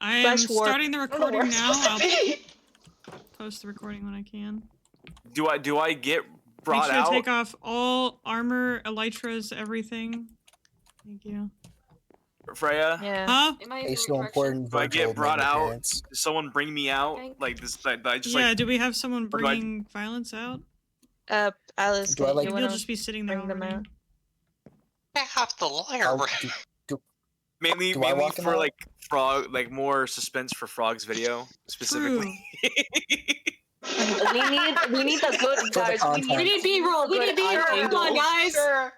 I am starting the recording now. I'll post the recording when I can. Do I get brought Make sure out? to take off all armor, elytras, everything. Thank you. Freya? Yeah. Huh? It's so important. Do I get brought out? Parents. Does someone bring me out? Like this? I just Yeah, like. do we have someone bringing violence out? Alice, Do I, like- Maybe you'll just be sitting there bring them already. out? I have the lawyer. Mainly for like frog, like more suspense for Frog's video specifically. we need the good guys. We need B-roll. We need B-roll. Come on, guys. All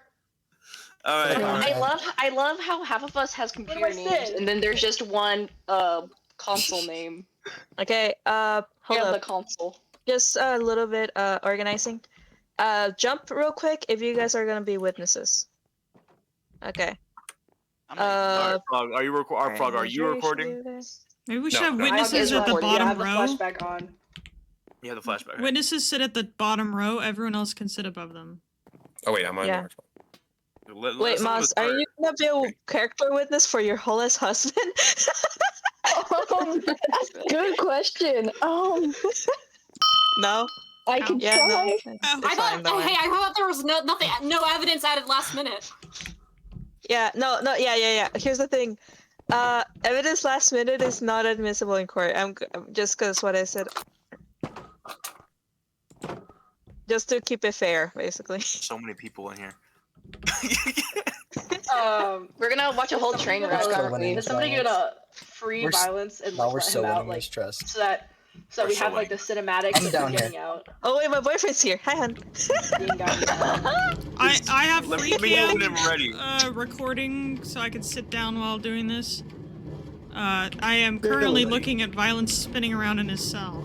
right. I love how half of us has computer names, and then there's just one console name. Okay, hold up. The console. Just a little bit organizing. Jump real quick if you guys are gonna be witnesses. Okay. Frog, are you Frog, are you recording? Maybe we should have witnesses at the bottom row. Flashback on. Yeah, the flashback. Right? Witnesses sit at the bottom row. Everyone else can sit above them. Oh wait, I'm on. Yeah. Wait, Moss, are you gonna be a character witness for your whole-ass husband? Good question. No. I can try. No. I thought there was no evidence added last minute. Yeah, yeah. Here's the thing. Evidence last minute is not admissible in court. I'm just because what I said. Just to keep it fair, basically. So many people in here. We're gonna watch a whole train wreck. Is somebody gonna free violence and let him out, like, so that we have like the cinematics of him getting out? Oh wait, my boyfriend's here. Hi, hon. I have free cam recording, so I can sit down while doing this. I am currently looking at violence spinning around in his cell.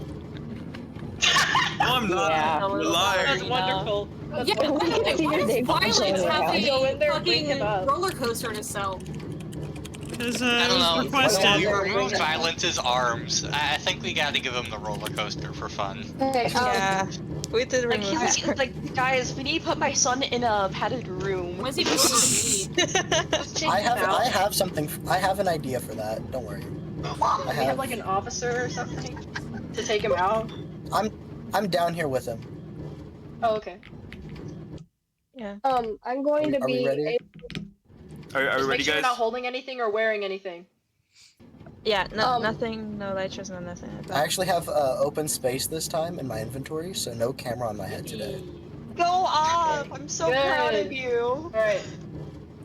No, I'm not. Yeah. Liar. That's wonderful. Yeah, why does Violence have Go in a there, bring him fucking up. roller coaster in his cell? Because I don't know. requested. You removed Violence's arms. I think we gotta give him the roller coaster for fun. Okay, Yeah. We did Like, remove his like, guys, we need to put my son in a padded room. What's he I have something. I have an idea for that. Don't worry. we have like an officer or something to take him out. I'm down here with him. Oh, okay. Yeah. I'm going to Are we be. ready? Are we ready, Make sure you're guys? not holding anything or wearing anything. Yeah, no, nothing, no elytras, no nothing. I actually have open space this time in my inventory, so no camera on my head today. Go off! I'm so proud of you. All right.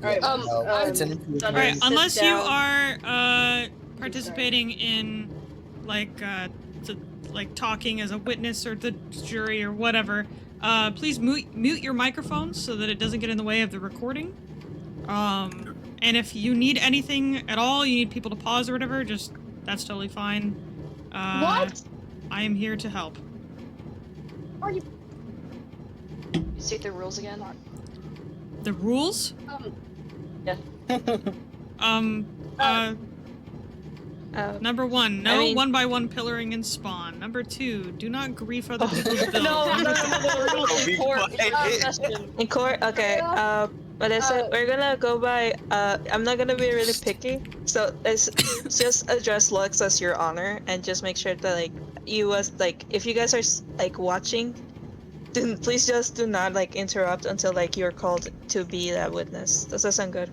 It's an Alright, unless you are participating in like talking as a witness or the jury or whatever, please mute your microphones so that it doesn't get in the way of the recording. And if you need anything at all, you need people to pause or whatever, just that's totally fine. What? I am here to help. Are you? State the rules again. The rules? Yeah. Number 1, no one-by-one pillaring in spawn. Number 2, do not grief other people's builds. In court, okay. But I said we're gonna go by. I'm not gonna be really picky, so it's just address looks as your honor, and just make sure that like you was like if you guys are like watching, then please just do not like interrupt until like you're called to be that witness. Does that sound good?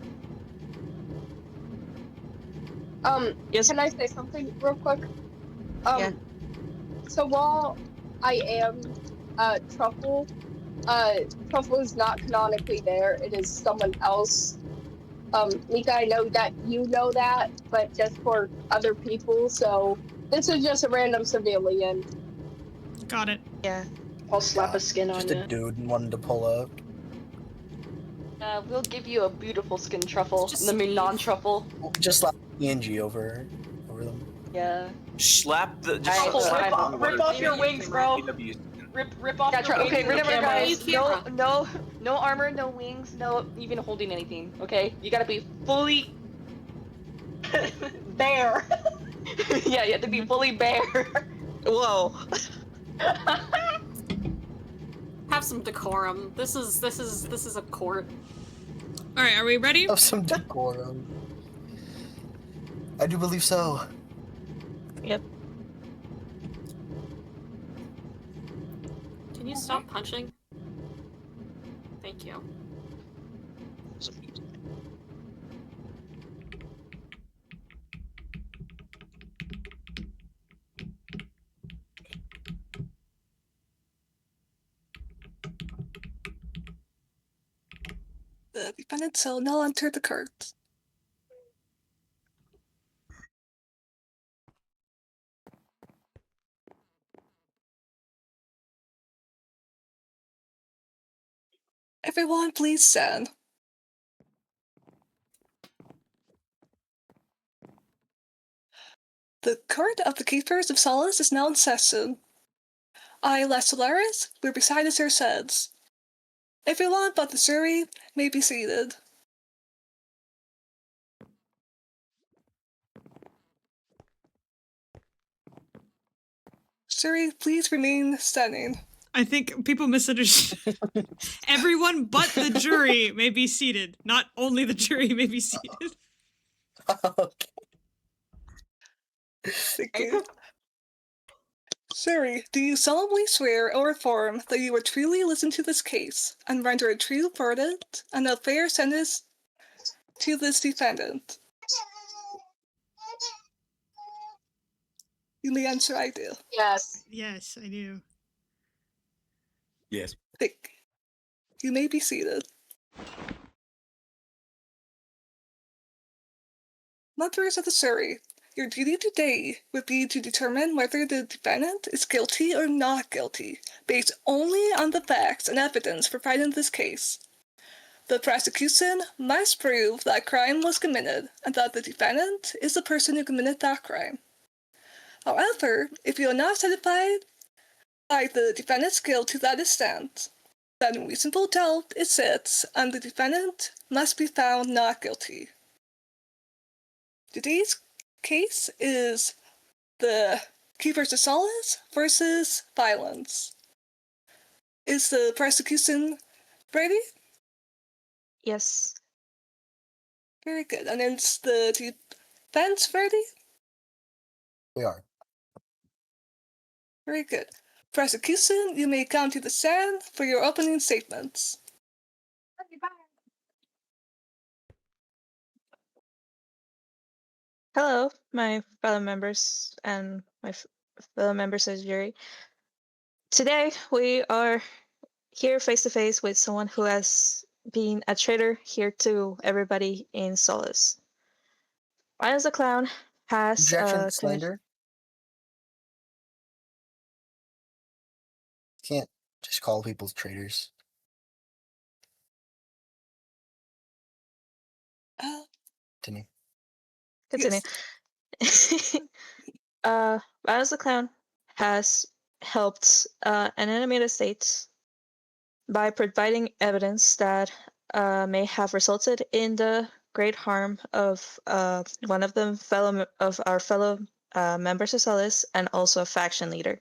Yes. Can I say something real quick? Yeah. So while I am Truffle, Truffle is not canonically there. It is someone else. Mika, I know that you know that, but just for other people. So this is just a random civilian. Got it. Yeah. I'll slap a skin on just you. a dude wanted to pull up. We'll give you a beautiful skin truffle. I mean, non-truffle. Just slap PNG over them. Yeah. Slap the. Rip off your wings, bro. Rip off your wings. Okay, remember, guys. No armor, no wings, no even holding anything. Okay, you gotta be fully bare. Yeah, you have to be fully bare. Whoa. Have some decorum. This is a court. Alright, are we ready? Have some decorum. I do believe so. Yep. Can you stop punching? Thank you. The defendant shall now enter the court. Everyone, please stand. The Court of the Keepers of Solace is now in session. I, Solace, will preside as your says. Everyone but the jury may be seated. Jury, please remain standing. I think people misunderstood. Everyone but the jury may be seated. Not only the jury may be seated. Okay. Thank you. Jury, do you solemnly swear or affirm that you will truly listen to this case and render a true verdict and a fair sentence to this defendant? You may answer I do. Yes. Yes, I do. Yes. You may be seated. Members of the jury, your duty today would be to determine whether the defendant is guilty or not guilty, based only on the facts and evidence provided in this case. The prosecution must prove that crime was committed and that the defendant is the person who committed that crime. However, if you are not satisfied by the defendant's guilt to that extent, then reasonable doubt exists and the defendant must be found not guilty. Today's case is the Keepers of Solace versus Violence. Is the prosecution ready? Yes. Very good. And is the defense ready? We are. Very good. Prosecution, you may come to the stand for your opening statements. Hello, my fellow members and my fellow members of the jury. Today, we are here face to face with someone who has been a traitor here to everybody in Solace. Miles the Clown has Objection, slander. Can't just call people traitors. Continue. Continue. Yes. Miles the Clown has helped an animated state by providing evidence that may have resulted in the great harm of one of our fellow members of Solace and also a faction leader.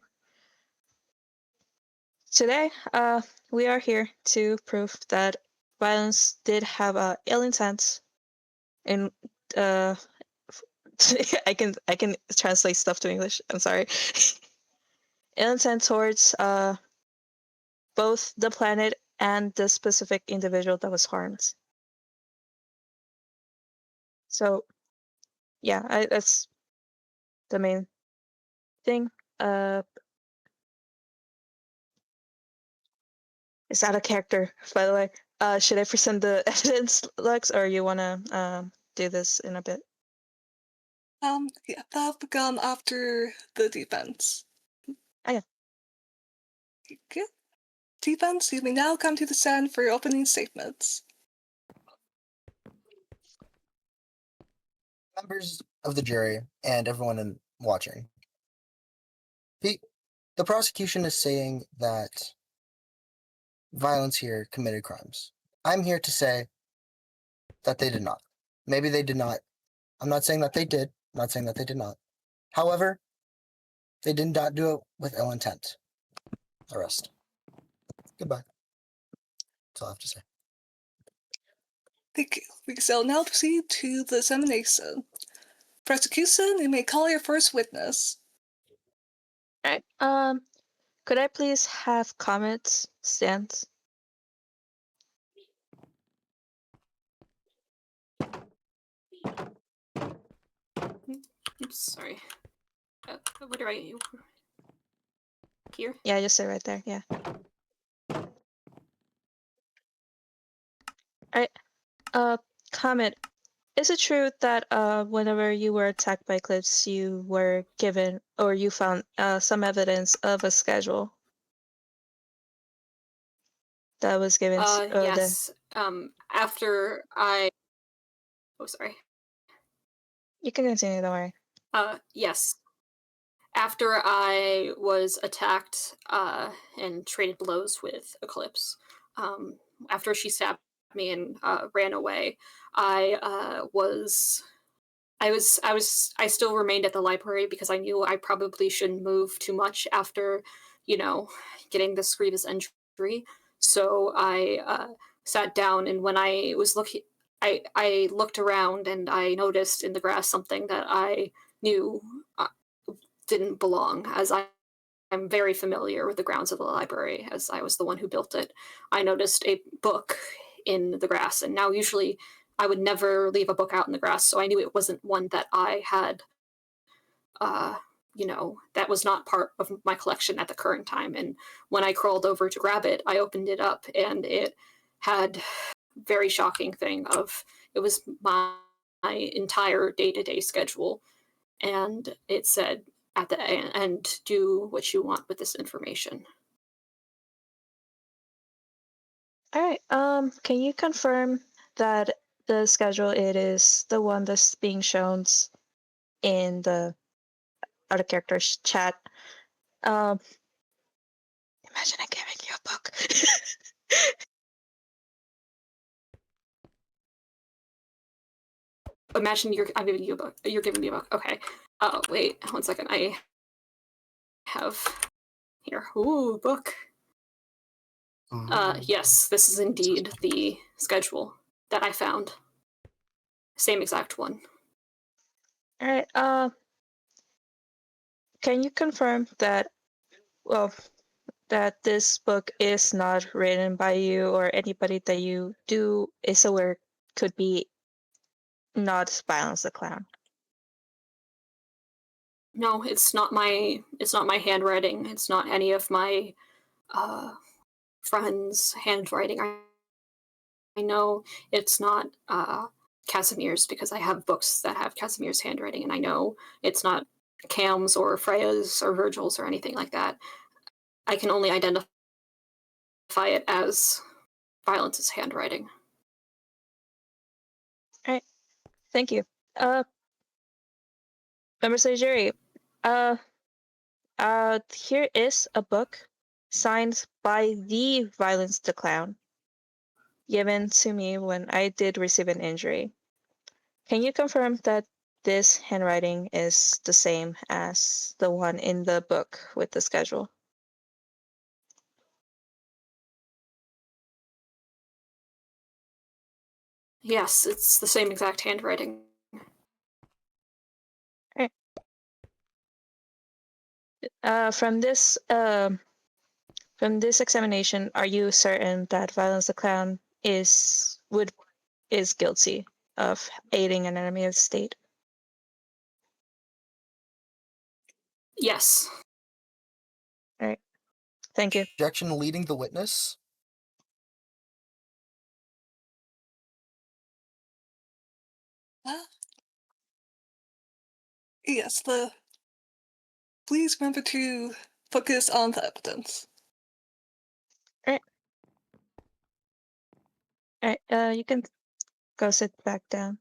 Today, we are here to prove that Violence did have ill intent. In I can translate stuff to English. I'm sorry. Ill intent towards both the planet and the specific individual that was harmed. So, yeah, that's the main thing. Is that a character, by the way? Should I present the evidence, Lex, or you wanna do this in a bit? Yeah, that'll become after the defense. Okay. Okay. Defense, you may now come to the stand for your opening statements. Members of the jury and everyone watching. The prosecution is saying that Violence here committed crimes. I'm here to say that they did not. Maybe they did not. I'm not saying that they did. I'm not saying that they did not. However, they did not do it with ill intent. Arrest. Goodbye. That's all I have to say. Thank you. We shall now proceed to the examination. Prosecution, you may call your first witness. Alright, could I please have comments stand? Oops, sorry. What do I... Here? Yeah, just sit right there, yeah. Alright, comment. Is it true that whenever you were attacked by clips, you were given, or you found some evidence of a schedule that was given to yes. After I... Oh, sorry. You can continue, don't worry. Yes. After I was attacked and traded blows with Eclipse, after she stabbed me and ran away, I still remained at the library because I knew I probably shouldn't move too much after, getting this grievous injury. So I sat down, and when I was looking, I looked around and I noticed in the grass something that I knew didn't belong, as I'm very familiar with the grounds of the library, as I was the one who built it. I noticed a book in the grass, and now usually I would never leave a book out in the grass, so I knew it wasn't one that I had, that was not part of my collection at the current time. And when I crawled over to grab it, I opened it up, and it had very shocking thing of, it was my entire day-to-day schedule, and it said at the end, do what you want with this information. All right. Can you confirm that the schedule it is the one that's being shown in the other characters chat? Imagine I'm giving you a book. Imagine I'm giving you a book. You're giving me a book. Okay. Oh, wait. 1 second. I have here. Ooh, book. Yes, this is indeed the schedule that I found. Same exact one. All right. Can you confirm that, that this book is not written by you or anybody that you do is aware could be not Violence the Clown? No, it's not my handwriting. It's not any of my friends' handwriting. I know it's not Casimir's because I have books that have Casimir's handwriting, and I know it's not Cam's or Freya's or Virgil's or anything like that. I can only identify it as Violence's handwriting. All right. Thank you. Member Jury, here is a book signed by the Violence the Clown, given to me when I did receive an injury. Can you confirm that this handwriting is the same as the one in the book with the schedule? Yes, it's the same exact handwriting. Right. From this examination, are you certain that Violence the Clown is guilty of aiding an enemy of the state? Yes. All right. Thank you. Objection leading the witness. Yes, please remember to focus on the evidence. All right. You can go sit back down.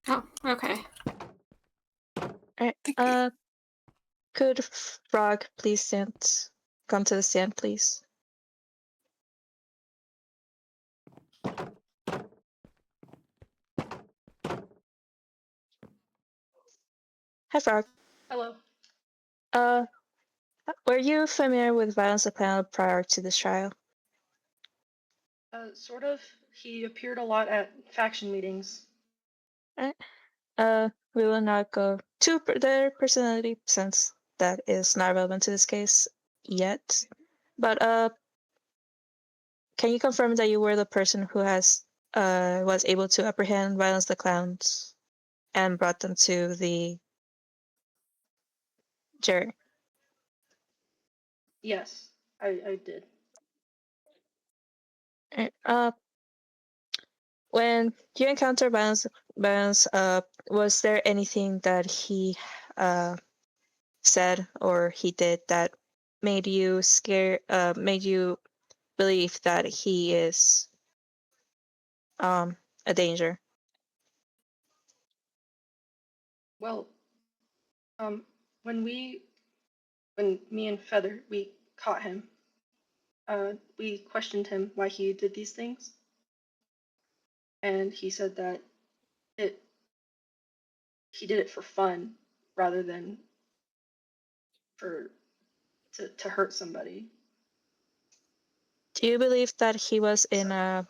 Oh, okay. All right. Could Frog please come to the stand, please? Hi, Frog. Hello. Were you familiar with Violence the Clown prior to this trial? Sort of. He appeared a lot at faction meetings. We will not go to their personality since that is not relevant to this case yet. But can you confirm that you were the person who was able to apprehend Violence the Clowns and brought them to the jury? Yes, I did. When you encounter Violence, was there anything that he said or he did that made you made you believe that he is a danger? Well, when me and Feather, we caught him, we questioned him why he did these things. And he said that he did it for fun rather than to hurt somebody. Do you believe that he was in a...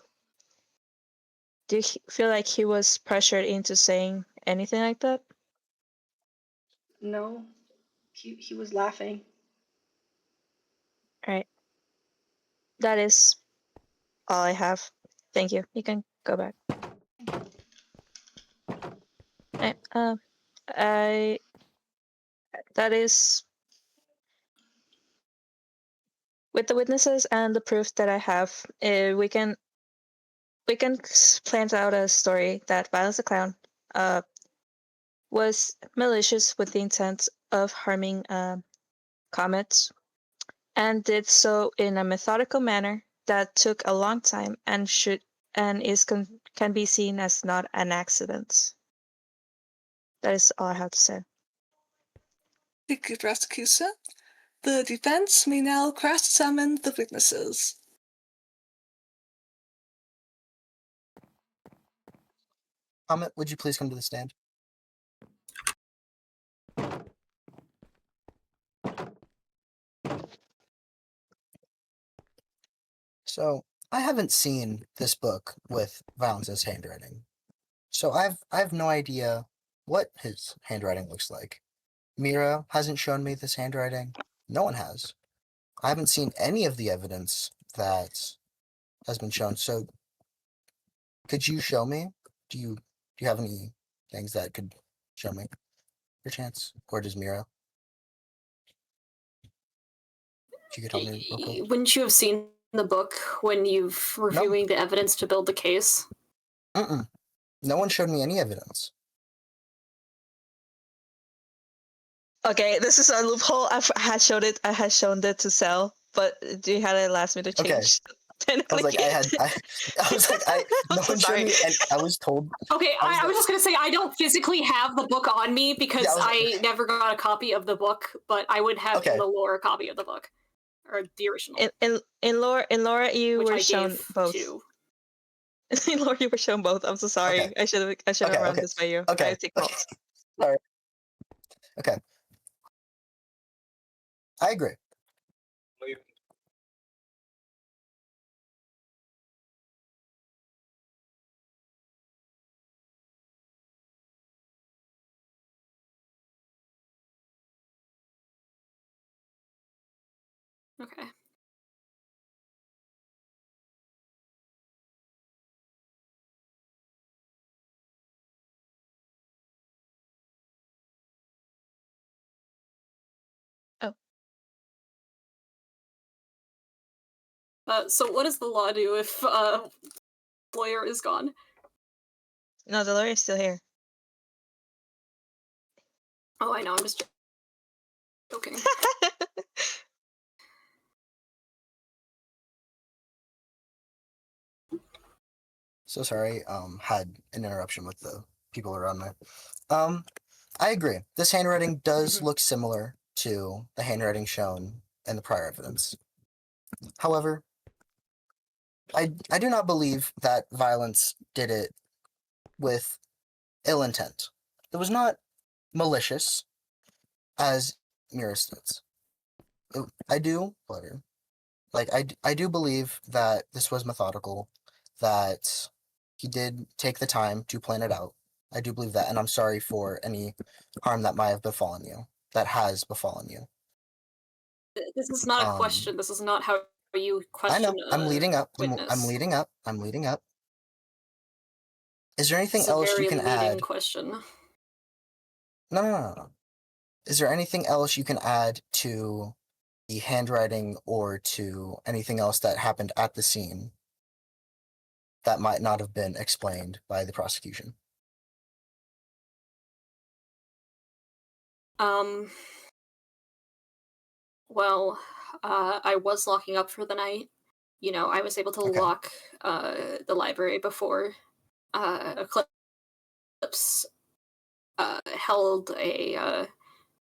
Do you feel like he was pressured into saying anything like that? No, he was laughing. Right. That is all I have. Thank you. You can go back. Right. That is... With the witnesses and the proof that I have, we can plant out a story that Violence the Clown was malicious with the intent of harming Comet, and did so in a methodical manner that took a long time and can be seen as not an accident. That is all I have to say. Thank you, prosecutor. The defense may now cross-examine the witnesses. Comet, would you please come to the stand? So, I haven't seen this book with Valence's handwriting. So I have no idea what his handwriting looks like. Mira hasn't shown me this handwriting. No one has. I haven't seen any of the evidence that has been shown. So could you show me? Do you have any things that could show me? Your chance? Or does Mira? If you could help me real quick. Wouldn't you have seen the book when you've reviewing the evidence to build the case? No one showed me any evidence. Okay, this is a loophole. I had shown it to Cell, but you had to ask me to change. Okay. I was like, no one showed me, and I was told. Okay, I was just gonna say I don't physically have the book on me because I never got a copy of the book, but I would have in the lore a copy of the book or the original. In lore, you were shown both. In lore, you were shown both. I'm so sorry. Okay. I should have run this by you. Okay. I take notes. Sorry. Okay. I agree. Okay. So what does the law do if lawyer is gone? No, the lawyer is still here. Oh, I know. I'm just joking. So sorry. Had an interruption with the people around me. I agree. This handwriting does look similar to the handwriting shown in the prior evidence. However, I do not believe that Violence did it with ill intent. It was not malicious, as Mira states. I do believe that this was methodical, that he did take the time to plan it out. I do believe that, and I'm sorry for any harm that might have befallen you, that has befallen you. This is not a question. This is not how you question. I know. I'm leading up. Witness. I'm leading up. I'm leading up. Is there anything It's else you a can very leading add? question. No. Is there anything else you can add to the handwriting or to anything else that happened at the scene that might not have been explained by the prosecution? Well, I was locking up for the night. You know, I was able to lock the library before Eclipse held a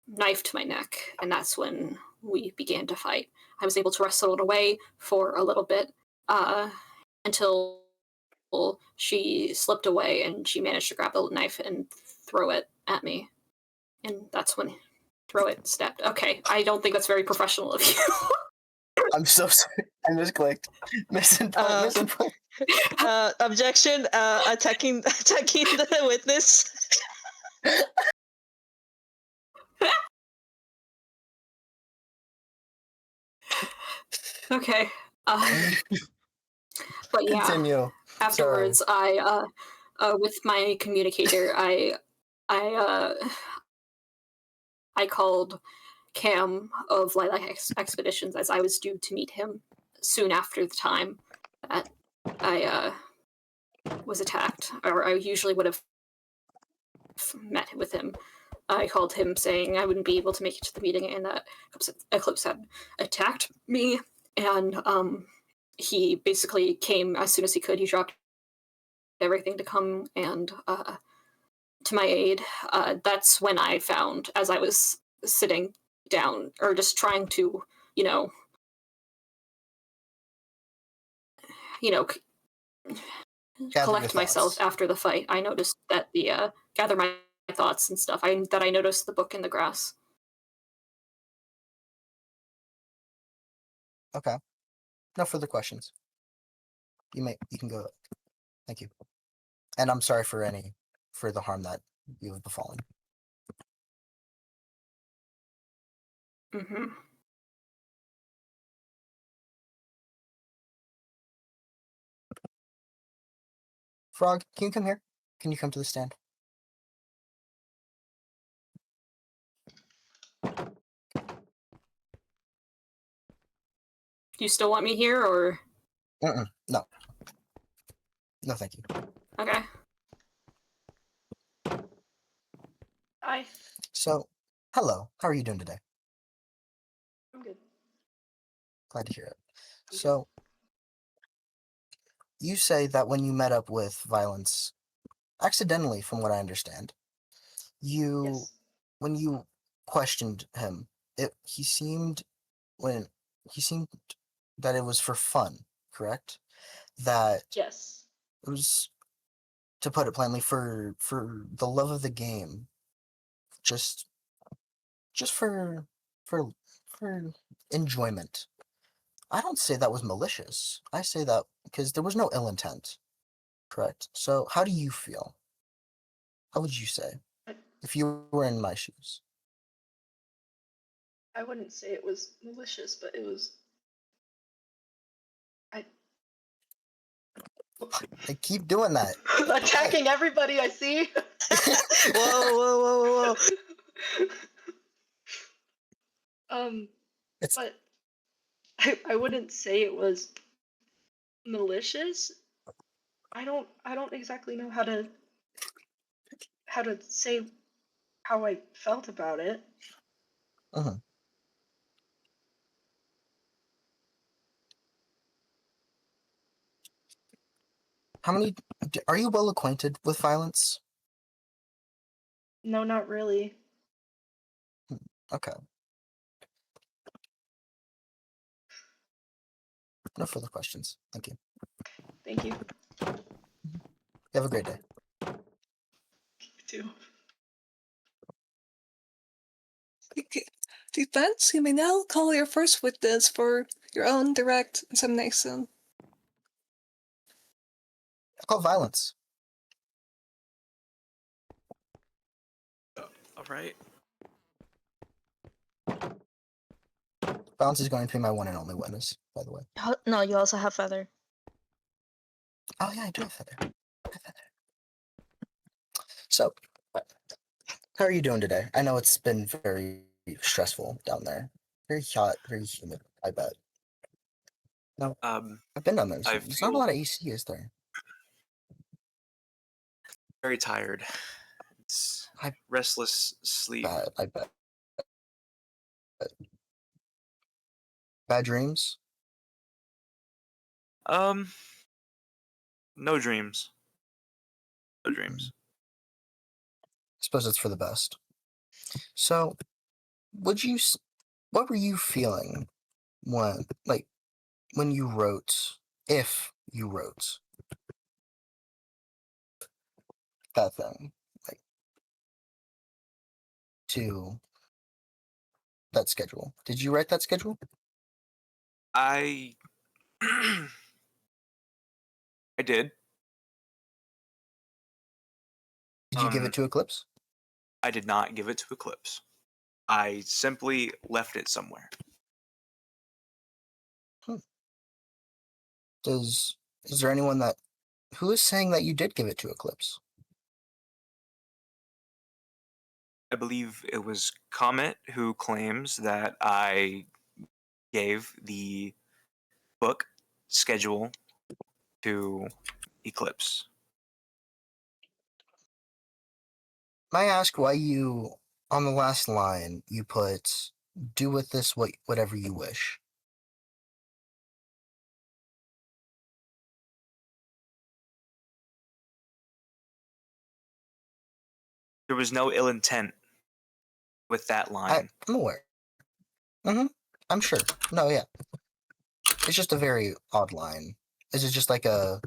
knife to my neck, and that's when we began to fight. I was able to wrestle it away for a little bit until she slipped away and she managed to grab the knife and throw it at me. And that's when stabbed. Okay, I don't think that's very professional of you. I'm so sorry. I misclicked. Missing point. Objection. Attacking the witness. Okay. But yeah. Continue. Afterwards, Sorry. I with my communicator, I called Cam of Lilac Expeditions as I was due to meet him soon after the time that I was attacked, or I usually would have met with him. I called him saying I wouldn't be able to make it to the meeting and that Eclipse had attacked me, and he basically came as soon as he could. He dropped everything to come and to my aid. That's when I found, as I was sitting down or just trying to, collect myself after the fight, I noticed that gather my thoughts and stuff. I noticed the book in the grass. Okay. No further questions. You can go. Thank you. And I'm sorry for the harm that you have befallen. Mm-hmm. Frog, can you come here? Can you come to the stand? Do you still want me here, or? No. No, thank you. Okay. Hi. So, hello. How are you doing today? I'm good. Glad to hear it. So, you say that when you met up with Violence, accidentally, from what I understand, Yes. when you questioned him, he seemed that it was for fun, correct? That Yes. it was, to put it plainly, for the love of the game, just for enjoyment. I don't say that was malicious. I say that because there was no ill intent, correct? So how do you feel? How would you say if you were in my shoes? I wouldn't say it was malicious, but it was. I keep doing that. Attacking everybody I see. Whoa. But I wouldn't say it was malicious. I don't exactly know how to say how I felt about it. Uh-huh. Are you well acquainted with Violence? No, not really. Okay. No further questions. Thank you. Thank you. You have a great day. You too. Defense, you may now call your first witness for your own direct examination. call violence. All right. Violence is going to be my one and only witness, by the way. No, you also have Feather. Oh yeah, I do have Feather. So, how are you doing today? I know it's been very stressful down there. Very hot, very humid, I bet. No, I've been down there. I There's not a feel lot of AC, is there? very tired. It's I restless sleep. I bet. Bad dreams? No dreams. No dreams. I suppose it's for the best. So, what were you feeling when you wrote, if you wrote that thing, like, to that schedule? Did you write that schedule? I I did. Did you give it to Eclipse? I did not give it to Eclipse. I simply left it somewhere. Is there anyone who is saying that you did give it to Eclipse? I believe it was Comet who claims that I gave the book schedule to Eclipse. May I ask why on the last line, you put, do with this whatever you wish? There was no ill intent with that line. I'm aware. I'm sure. No, yeah. It's just a very odd line. Is it just like a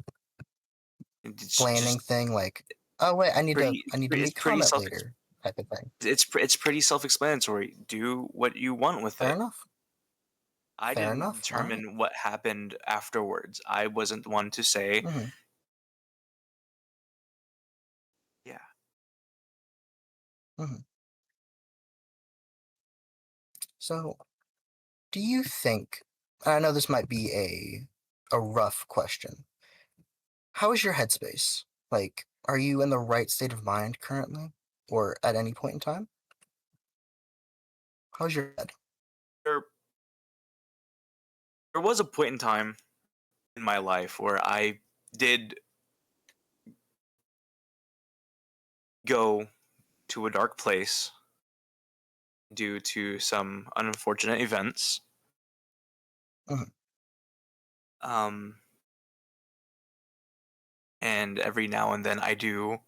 It's planning just thing? Like, oh wait, I need to it's meet pretty Comet later, type of thing. it's pretty self-explanatory. Do what you want with Fair it. enough. I Fair didn't enough. All right. determine what happened afterwards. I wasn't the one to say, yeah. So, do you think? I know this might be a rough question. How is your headspace? Like, are you in the right state of mind currently, or at any point in time? How's your head? There was a point in time in my life where I did go to a dark place due to some unfortunate events. Um, and every now and then I do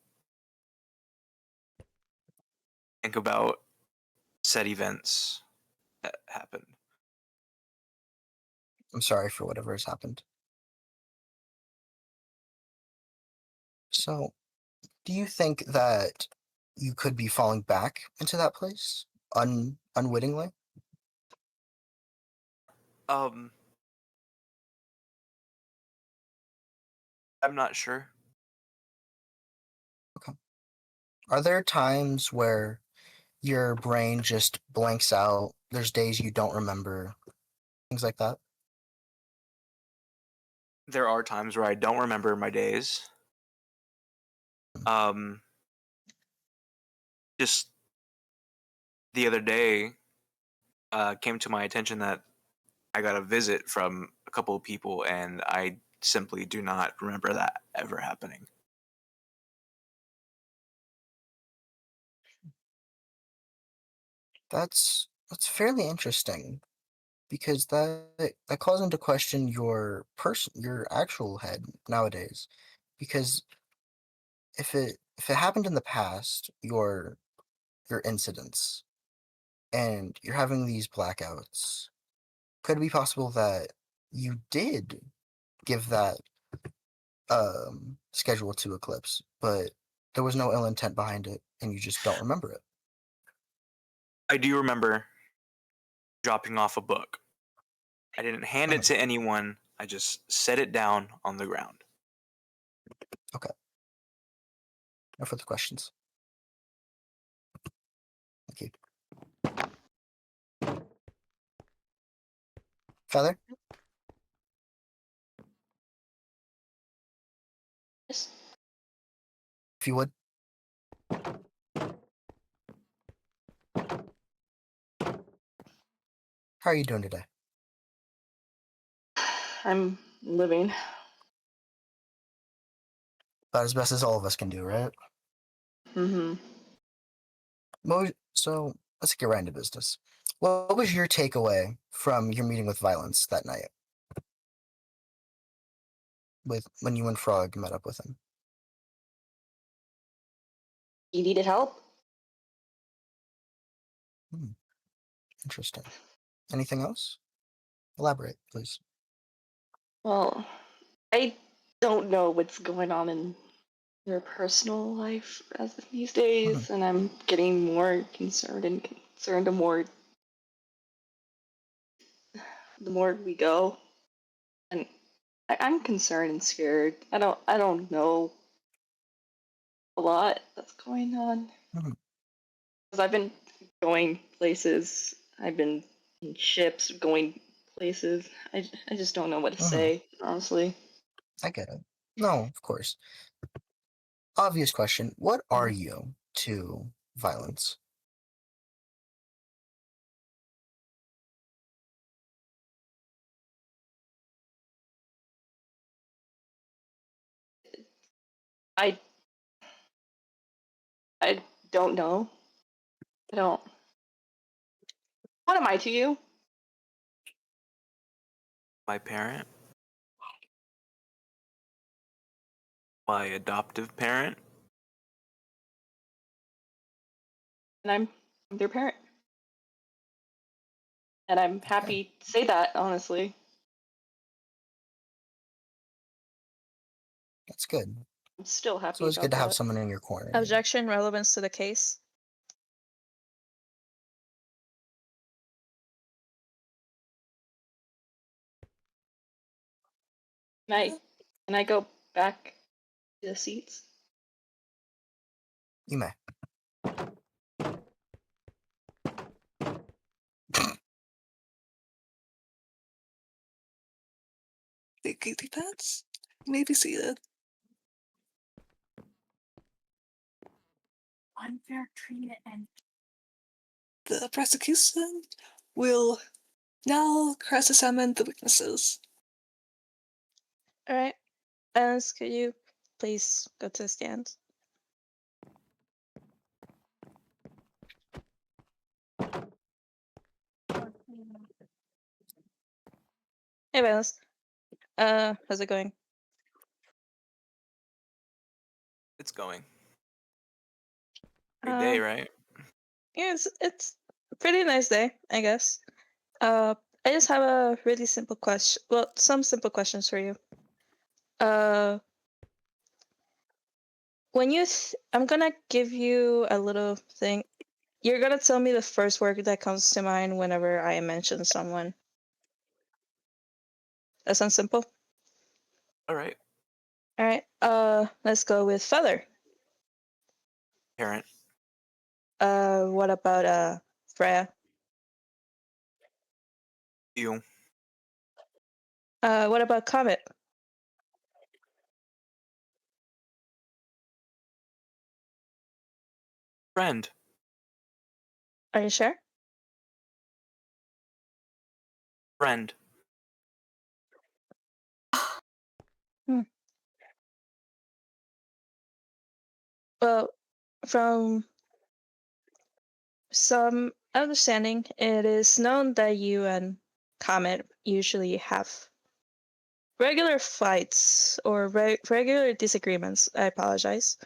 think about said events that happened. I'm sorry for whatever has happened. So, do you think that you could be falling back into that place unwittingly? I'm not sure. Okay. Are there times where your brain just blanks out? There's days you don't remember, things like that? There are times where I don't remember my days. Just the other day, came to my attention that I got a visit from a couple of people, and I simply do not remember that ever happening. That's fairly interesting because that calls into question your actual head nowadays. Because if it happened in the past, your incidents, and you're having these blackouts, could it be possible that you did give that schedule to Eclipse, but there was no ill intent behind it, and you just don't remember it? I do remember dropping off a book. I didn't hand it to anyone. I just set it down on the ground. Okay. No further questions. Thank you. Feather? Yes. If you would. How are you doing today? I'm living. About as best as all of us can do, right? Mm-hmm. So let's get right into business. What was your takeaway from your meeting with Violence that night? When you and Frog met up with him? He needed help. Interesting. Anything else? Elaborate, please. Well, I don't know what's going on in your personal life as of these days, and I'm getting more concerned the more we go, and I'm concerned and scared. I don't know a lot that's going on because I've been going places. I've been in ships going places. I just don't know what to say, honestly. I get it. No, of course. Obvious question. What are you to Violence? I I don't know. I don't. What am I to you? My parent, my adoptive parent, And I'm their parent. And I'm happy to say that, honestly. That's good. I'm still It's happy always good about to have that. someone in your corner. Objection, relevance to the case. Can I go back to the seats? You may. Thank you, defense. You may be seated. Unfair treatment and The prosecution will now cross-examine the witnesses. All right. Alice, could you please go to the stand? Hey, Alice. How's it going? it's going. Great day, right? Yeah, it's a pretty nice day, I guess. I just have a really simple question. Well, some simple questions for you. When you, I'm gonna give you a little thing. You're gonna tell me the first word that comes to mind whenever I mention someone. That sounds simple. All right. All right. Let's go with Feather. Parent, What about Freya? you, What about Comet? friend, Are you sure? friend, Well, from some understanding, it is known that you and Comet usually have regular fights or regular disagreements. I apologize.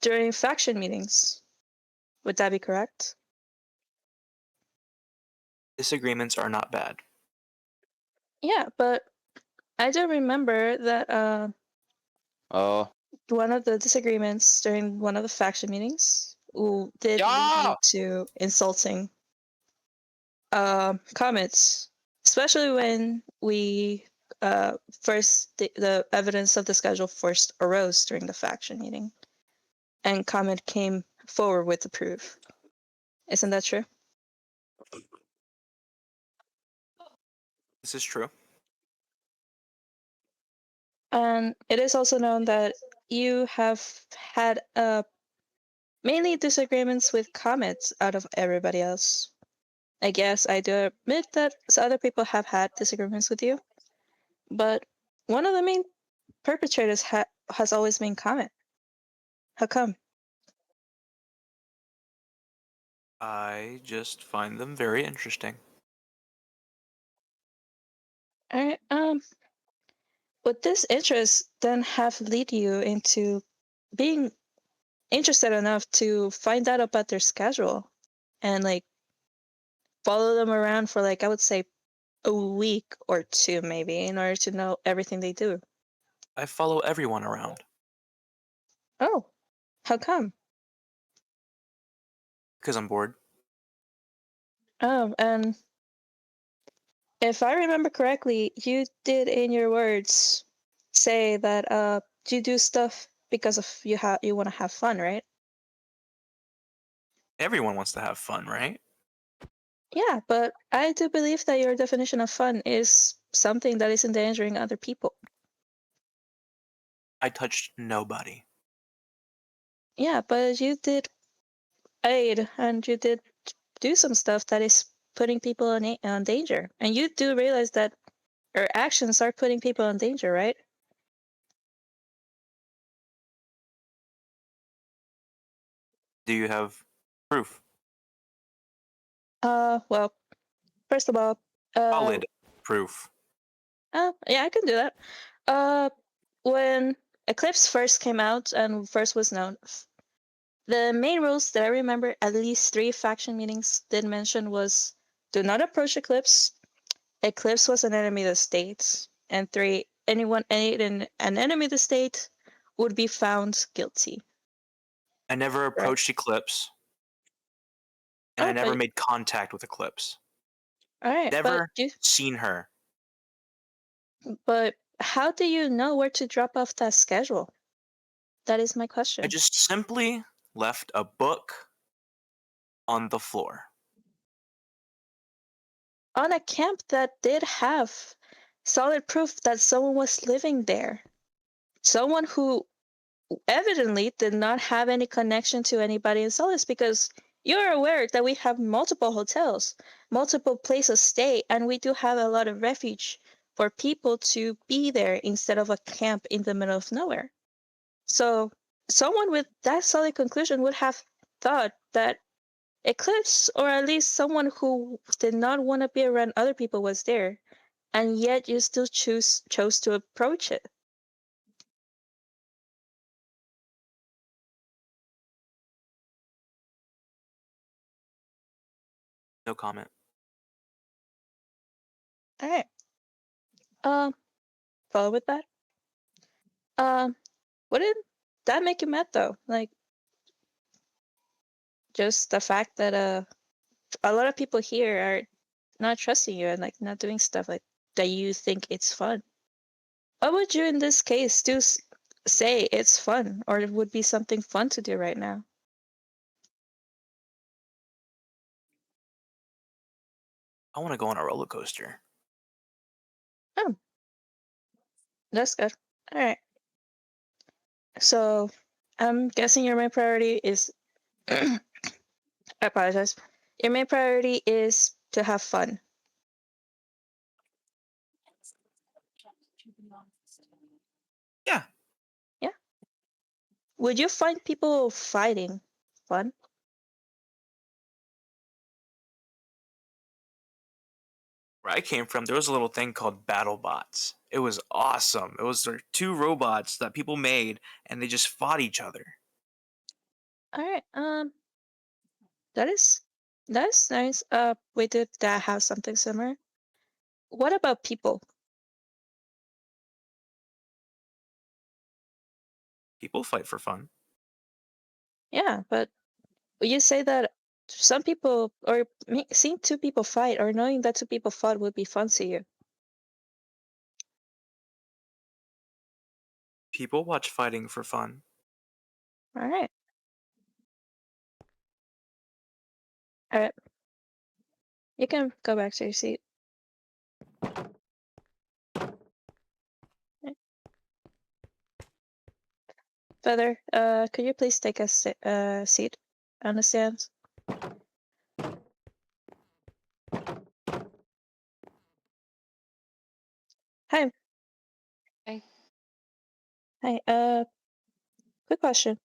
During faction meetings. Would that be correct? disagreements are not bad. Yeah, but I do remember that one of the disagreements during one of the faction meetings did lead you to insulting comments, especially when we the evidence of the schedule first arose during the faction meeting, and Comet came forward with the proof. Isn't that true? This is true. And it is also known that you have had mainly disagreements with Comet out of everybody else. I guess I do admit that other people have had disagreements with you, but one of the main perpetrators has always been Comet. How come? I just find them very interesting. All right. Would this interest then have lead you into being interested enough to find out about their schedule and like follow them around for like I would say a week or two maybe in order to know everything they do? I follow everyone around Oh, how come? because I'm bored. Oh, and if I remember correctly, you did in your words say that you do stuff because of you want to have fun, right? Everyone wants to have fun, right? Yeah, but I do believe that your definition of fun is something that is endangering other people. I touched nobody. Yeah, but you did aid and you did do some stuff that is putting people in danger. And you do realize that your actions are putting people in danger, right? Do you have proof? Well, first of all, Solid proof. yeah, I can do that. When Eclipse first came out and first was known, the main rules that I remember at least 3 faction meetings did mention was do not approach Eclipse. Eclipse was an enemy of the state. And 3, anyone aiding an enemy of the state would be found guilty. I never Right. approached Eclipse. And I never made contact with Eclipse. Alright, Never seen her. But how do you know where to drop off that schedule? That is my question. I just simply left a book on the floor. On a camp that did have solid proof that someone was living there. Someone who evidently did not have any connection to anybody in Solace, because you're aware that we have multiple hotels, multiple places to stay, and we do have a lot of refuge for people to be there instead of a camp in the middle of nowhere. So someone with that solid conclusion would have thought that Eclipse, or at least someone who did not want to be around other people, was there, and yet you still chose to approach it. No comment. All right. Follow with that. What did that make you mad though? Like, just the fact that a lot of people here are not trusting you and like not doing stuff like that you think it's fun. What would you in this case do? Say it's fun, or it would be something fun to do right now? I want to go on a roller coaster. Oh, that's good. All right. So, I'm guessing your main priority is. I apologize. Your main priority is to have fun. Yeah. Yeah. Would you find people fighting fun? Where I came from, there was a little thing called battle bots. It was awesome. It was like 2 robots that people made, and they just fought each other. All right. That's nice. We did that have something similar. What about people? People fight for fun. Yeah, but you say that some people, or seeing 2 people fight, or knowing that 2 people fought would be fun to you. People watch fighting for fun. All right. All right. You can go back to your seat. Feather, could you please take a seat on the stands? Hi. Hey. Hi. Quick question.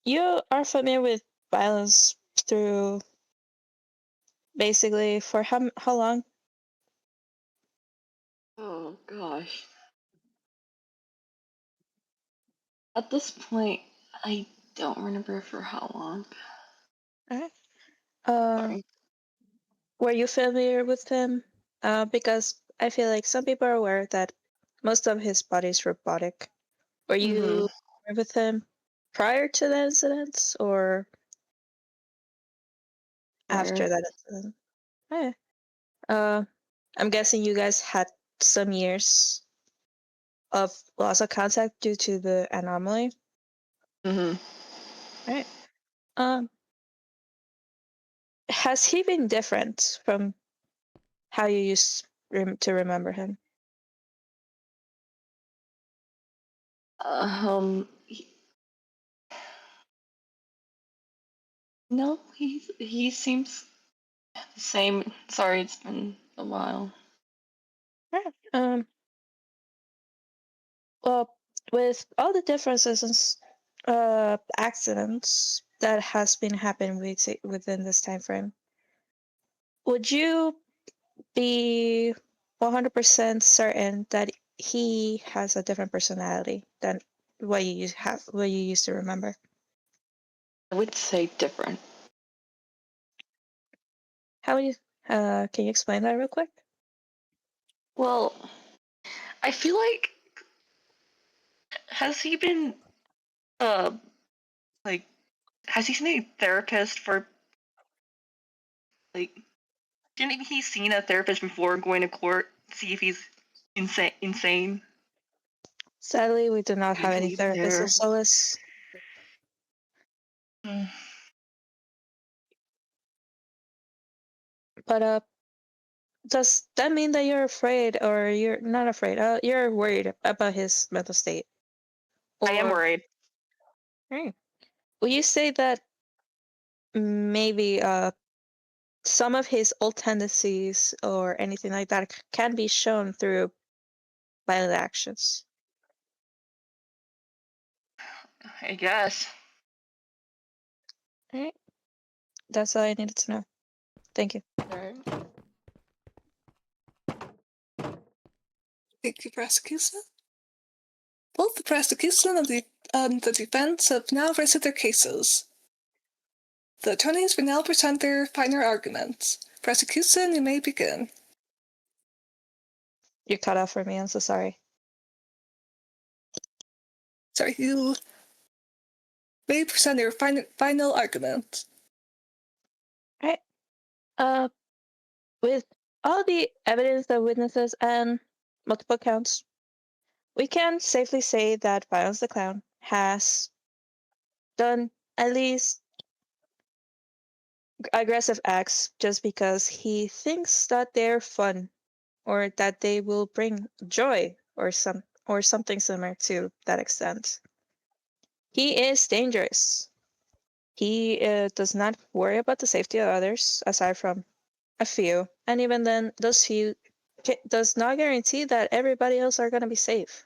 You are familiar with violence through basically for how long? Oh gosh. At this point, I don't remember for how long. All right. Sorry. Were you familiar with him? Because I feel like some people are aware that most of his body is robotic. Were you familiar with him prior to the incident or after Prior. that incident? Okay. I'm guessing you guys had some years of loss of contact due to the anomaly. Right. Has he been different from how you used to remember him? He, no, he seems the same. Sorry, it's been a while. Right. Well, with all the differences and accidents that has been happening within this time frame, would you be 100% certain that he has a different personality than what you used to remember? I would say different. How would you can you explain that real quick? Well, I feel like has he been like has he seen a therapist for like didn't he seen a therapist before going to court to see if he's insane? Sadly, we do not have any Usually therapists there. of Solace. But does that mean that you're afraid, or you're not afraid? You're worried about his mental state, I am or worried. will you say that maybe some of his old tendencies or anything like that can be shown through violent actions? I guess. All right, that's all I needed to know. Thank you. Alright. Thank you, prosecution. Both the prosecution and the defense have now rested their cases. The attorneys will now present their final arguments. Prosecution, you may begin. You cut off for me. I'm so sorry. Sorry, you may present your final argument. All right. With all the evidence, the witnesses, and multiple counts, we can safely say that Violence the Clown has done at least aggressive acts just because he thinks that they're fun or that they will bring joy or something similar to that extent. He is dangerous. He does not worry about the safety of others aside from a few, and even then those few does not guarantee that everybody else are going to be safe.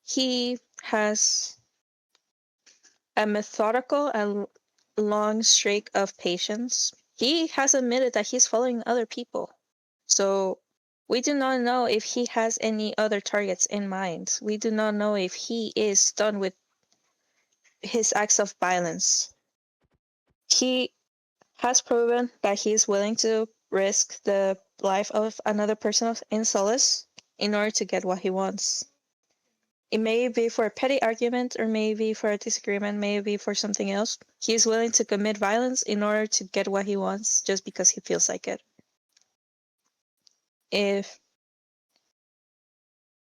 He has a methodical and long streak of patience. He has admitted that he's following other people. So we do not know if he has any other targets in mind. We do not know if he is done with his acts of violence. He has proven that he is willing to risk the life of another person in Solace in order to get what he wants. It may be for a petty argument, or maybe for a disagreement, maybe for something else. He is willing to commit violence in order to get what he wants just because he feels like it. If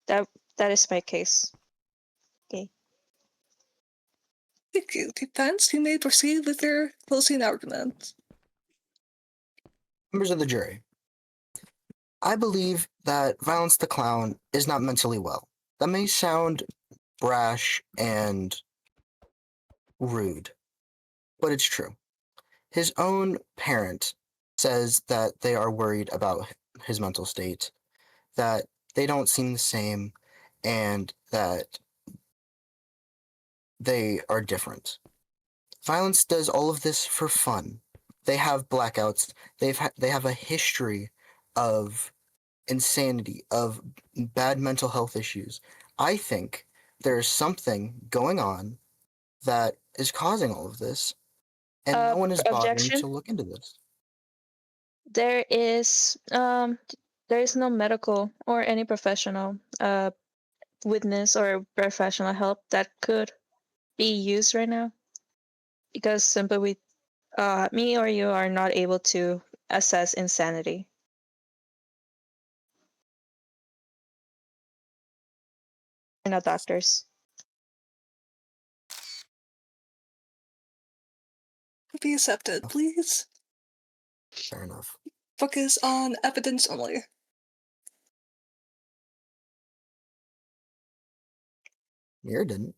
that That is my case. Okay. Thank you. Defense, you may proceed with your closing argument. Members of the jury, I believe that Violence the Clown is not mentally well. That may sound brash and rude, but it's true. His own parent says that they are worried about his mental state, that they don't seem the same, and that they are different. Violence does all of this for fun. They have blackouts. They have a history of insanity, of bad mental health issues. I think there is something going on that is causing all of this, and no one is bothering Objection. to look into this. There is no medical or any professional witness or professional help that could be used right now, because simply me or you are not able to assess insanity. We're not doctors. Be accepted, please. Fair enough. Focus on evidence only. Mir didn't.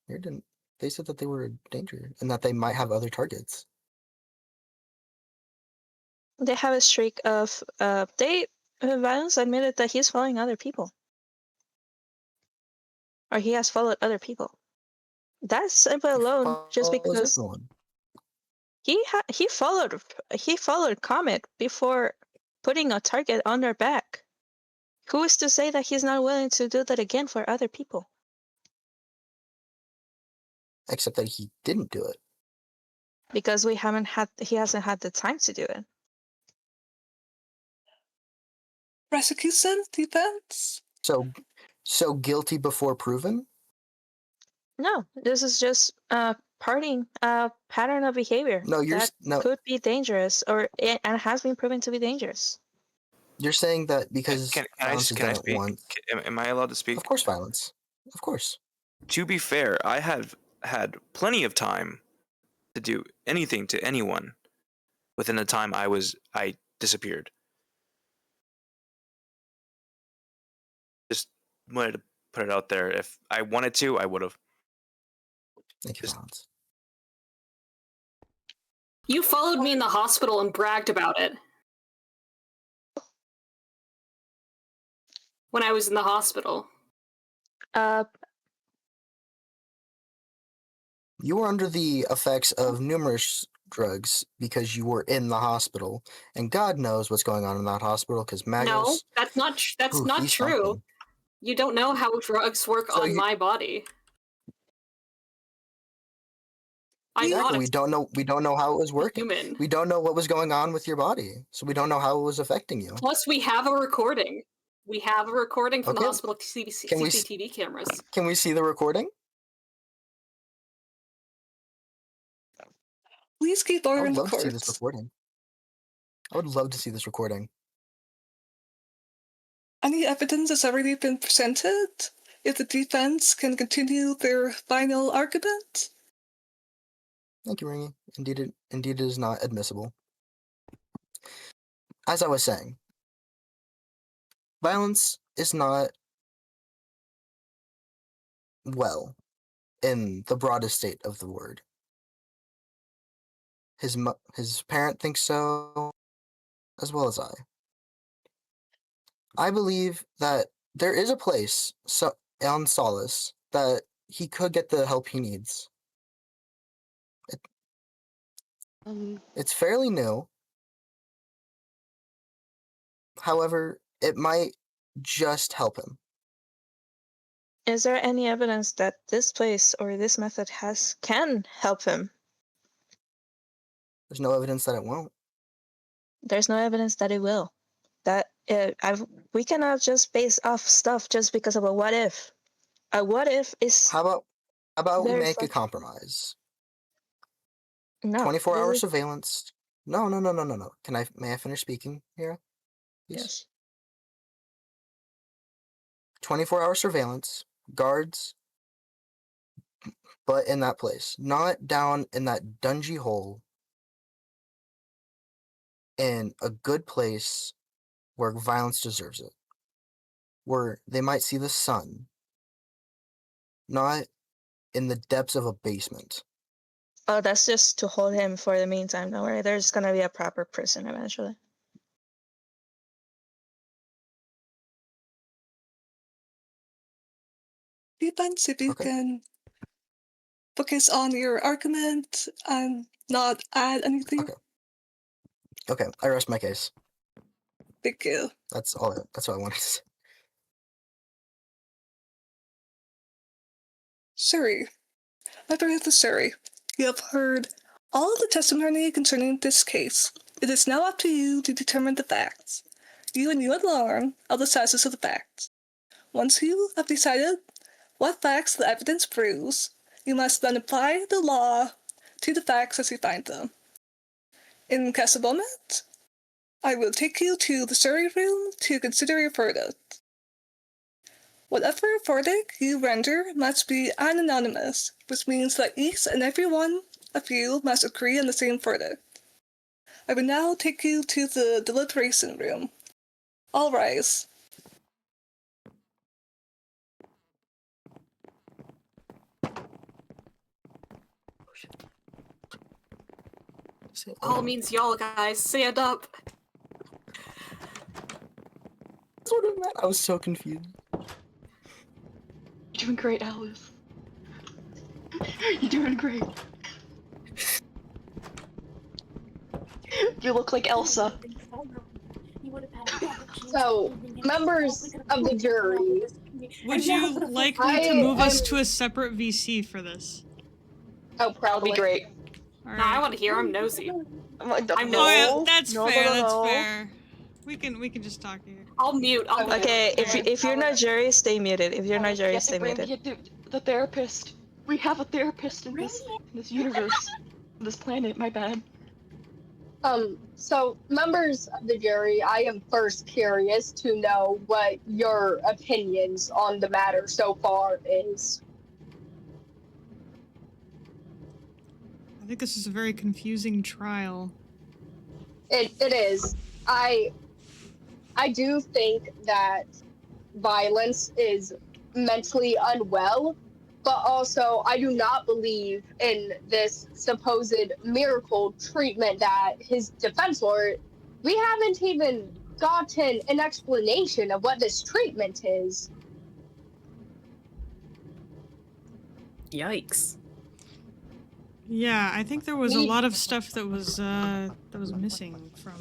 Mir didn't. They said that they were a danger and that they might have other targets. They have a streak of Violence admitted that he's following other people, or he has followed other people. That's simply alone, just Follows because everyone. he followed Comet before putting a target on their back. Who is to say that he's not willing to do that again for other people? Except that he didn't do it. Because he hasn't had the time to do it. Prosecution, defense. So guilty before proven? No, this is just a pattern of behavior No, could be dangerous, and has been proven to be dangerous. You're saying that because Can violence is I done at speak? once. Am I allowed to speak? Of course, violence. Of course. To be fair, I have had plenty of time to do anything to anyone within the time I disappeared. Just wanted to put it out there. If I wanted to, I would have. Thank you, violence. You followed me in the hospital and bragged about it. When I was in the hospital. You were under the effects of numerous drugs because you were in the hospital, and God knows what's going on in that hospital. Because Magos, No, that's not he's true. something. You don't know how drugs work So on my body. Exactly. We don't know how it was working. Human. We don't know what was going on with your body, so we don't know how it was affecting you. Plus, we have a recording. We have a recording from the Okay. hospital CCTV cameras. Can we see the recording? Please keep I order would in the love to see this court. recording. I would love to see this recording. Any evidence has already been presented? If the defense can continue their final argument? Thank you, Ringy. Indeed, it is not admissible. As I was saying, violence is not well in the broadest state of the word. His parent thinks so, as well as I. I believe that there is a place on Solace that he could get the help he needs. It's fairly new. However, it might just help him. Is there any evidence that this place or this method can help him? There's no evidence that it won't. There's no evidence that it will. We cannot just base off stuff just because of a what if. A what if is. How about we very make a flexible. compromise? No. 24-hour surveillance. No. May I finish speaking here? Please? Yes. 24-hour surveillance, guards, but in that place, not down in that dungy hole, in a good place where violence deserves it, where they might see the sun, not in the depths of a basement. Oh, that's just to hold him for the meantime. Don't worry, there's gonna be a proper prison eventually. Depends if you Okay. can focus on your argument and not add anything. Okay. Okay, I rest my case. Thank you. That's all I wanted to say. Surrey. Member of the Surrey, you have heard all of the testimony concerning this case. It is now up to you to determine the facts. You and you alone are the sizes of the facts. Once you have decided what facts the evidence proves, you must then apply the law to the facts as you find them. In case of moment, I will take you to the Surrey room to consider your verdict. Whatever verdict you render must be anonymous, which means that each and every one of you must agree on the same verdict. I will now take you to the deliberation room. All rise. All means y'all, guys. Stand up. That's what it meant. I was so confused. You're doing great, Alice. You're doing great. You look like Elsa. So, members of the jury, Would you like me to move us to a separate VC for this? Oh, That'll probably. be great. All No, I right. want to hear. I'm nosy. I'm I'm Oh yeah, no. that's No, fair. no, That's no. fair. We can just talk here. I'll mute. I'll mute. Okay, if you're not jury, stay muted. If you're not Alice, jury, you have to stay bring muted. the therapist. We have a therapist in this universe. This planet, my bad. So members of the jury, I am first curious to know what your opinions on the matter so far is. I think this is a very confusing trial. It is. I do think that violence is mentally unwell, but also I do not believe in this supposed miracle treatment that his defense lawyer. We haven't even gotten an explanation of what this treatment is. Yikes. Yeah, I think there was a lot of stuff that was missing from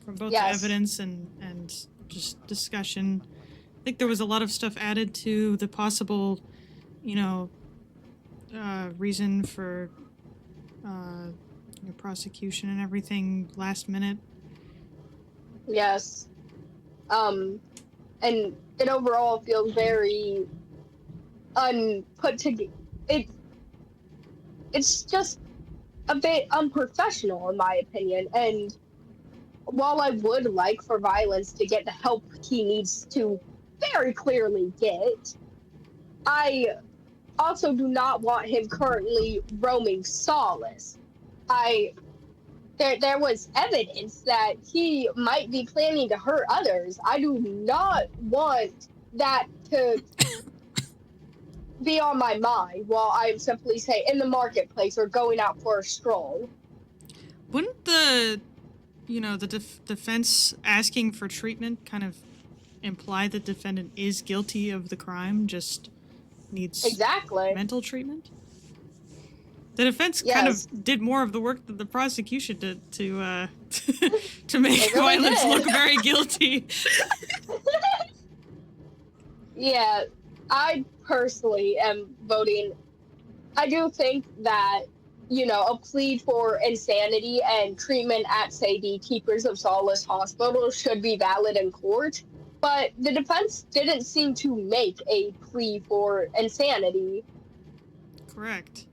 both the Yes. evidence and just discussion. I think there was a lot of stuff added to the possible, reason for prosecution and everything last minute. Yes. And it overall feels very unput together. It's just a bit unprofessional, in my opinion. And while I would like for Violence to get the help he needs to very clearly get, I also do not want him currently roaming Solace. There was evidence that he might be planning to hurt others. I do not want that to be on my mind while I'm simply, say, in the marketplace or going out for a stroll. Wouldn't the defense asking for treatment kind of imply the defendant is guilty of the crime, just needs Exactly. mental treatment? The defense kind of did more of the work that the prosecution did to make really Violence did. look very guilty. Yeah, I personally am voting. I do think that, a plea for insanity and treatment at, say, the Keepers of Solace Hospital should be valid in court, but the defense didn't seem to make a plea for insanity. Correct.